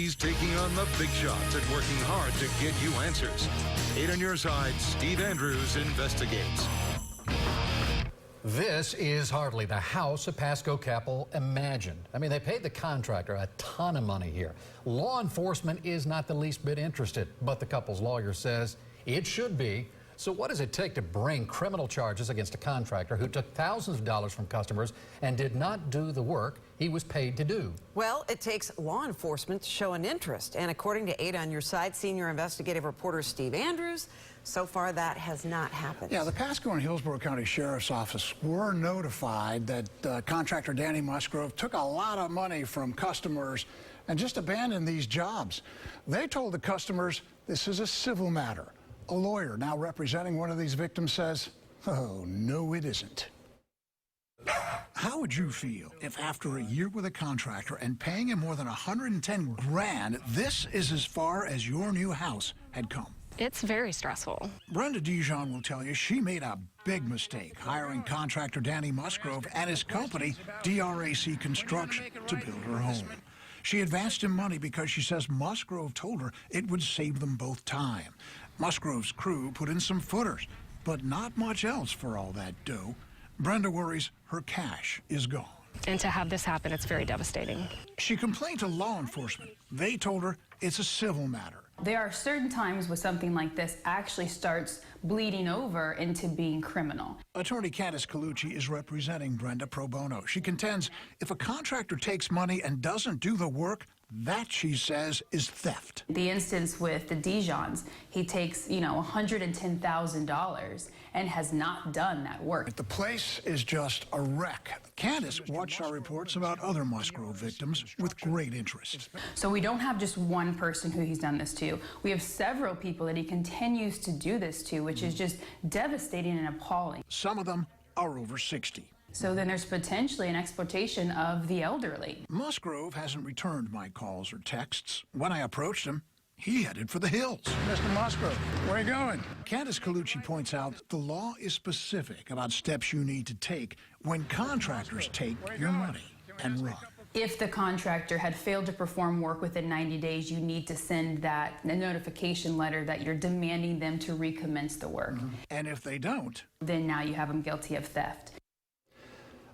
He's taking on the big shots and working hard to get you answers. 8 on your side, Steve Andrews investigates. This is hardly the house of Wesley Chapel imagined. I mean, they paid the contractor a ton of money here. Law enforcement is not the least bit interested, but the couple's lawyer says it should be. So what does it take to bring criminal charges against a contractor who took thousands of dollars from customers and did not do the work he was paid to do? Well, it takes law enforcement to show an interest. And according to 8 on your side, senior investigative reporter Steve Andrews, so far that has not happened. Yeah, the Pasco and Hillsborough County Sheriff's Office were notified that contractor Danny Musgrove took a lot of money from customers and just abandoned these jobs. They told the customers this is a civil matter. A lawyer now representing one of these victims says, oh, no, it isn't. How would you feel if after a year with a contractor and paying him more than 110 grand, this is as far as your new house had come? It's very stressful. Brenda Digeon will tell you she made a big mistake hiring contractor Danny Musgrove and his company, DRAC Construction, to build her home. She advanced him money because she says Musgrove told her it would save them both time. Musgrove's crew put in some footers, but not much else for all that dough. Brenda worries her cash is gone. And to have this happen, it's very devastating. She complained to law enforcement. They told her it's a civil matter. There are certain times where something like this actually starts bleeding over into being criminal. Attorney Candace Colucci is representing Brenda pro bono. She contends if a contractor takes money and doesn't do the work, that, she says, is theft. The instance with the Digeons, he takes, $110,000 and has not done that work. The place is just a wreck. Candace watched our reports about other Musgrove victims with great interest. So we don't have just one person who he's done this to. We have several people that he continues to do this to, which is just devastating and appalling. Some of them are over 60. So then there's potentially an exploitation of the elderly. Musgrove hasn't returned my calls or texts. When I approached him, he headed for the hills. Mr. Musgrove, where are you going? Candace Colucci points out the law is specific about steps you need to take when contractors take your money and run. If the contractor had failed to perform work within 90 days, you need to send that notification letter that you're demanding them to recommence the work. And if they don't, then now you have them guilty of theft.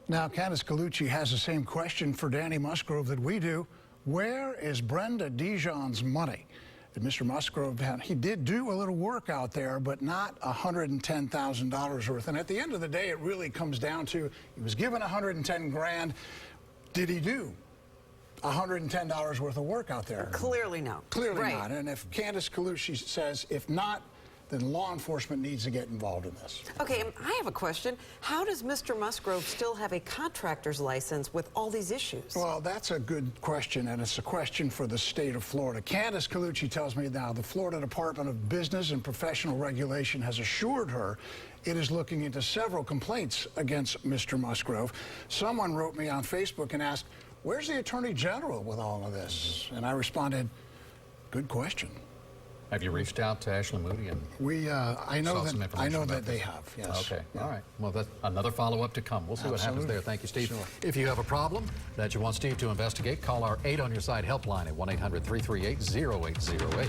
Now, Candace Colucci has the same question for Danny Musgrove that we do. Where is Brenda Digeon's money? And Mr. Musgrove, he did do a little work out there, but not $110,000 worth. And at the end of the day, it really comes down to, he was given 110 grand. Did he do $110 worth of work out there? Clearly no. Clearly not. And if Candace Colucci says, if not, then law enforcement needs to get involved in this. Okay, I have a question. How does Mr. Musgrove still have a contractor's license with all these issues? Well, that's a good question, and it's a question for the state of Florida. Candace Colucci tells me now the Florida Department of Business and Professional Regulation has assured her it is looking into several complaints against Mr. Musgrove. Someone wrote me on Facebook and asked, where's the Attorney General with all of this? And I responded, good question. Have you reached out to Ashley Moody? And I know that they have, yes. Okay, all right. Well, that's another follow-up to come. We'll see what happens there. Thank you, Steve. Sure. If you have a problem that you want Steve to investigate, call our 8 on your side helpline at 1-800-338-0808.